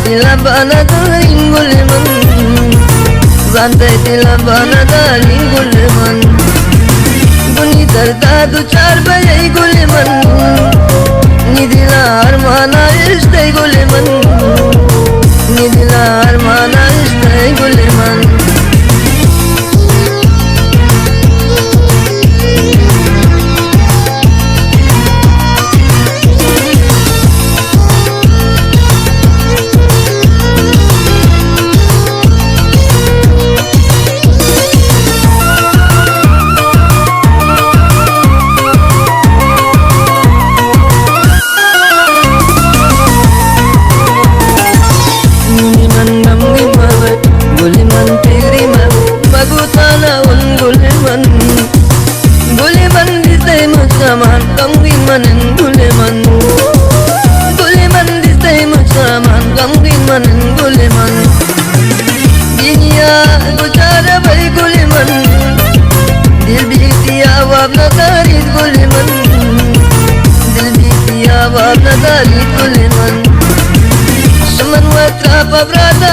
tila bana daling guliman Zantai tila bana daling guliman Guni darda du char bayai guliman Nidila armana istai guliman Nidila armana istai guliman Guliman tirima magutana un guliman Guliman disay magsaman kang wimanen guliman Guliman disay magsaman kang wimanen guliman Dinya gucara bay guliman Dilbiti awab na tarit guliman Dilbiti awab na tarit guliman Saman watra pabrata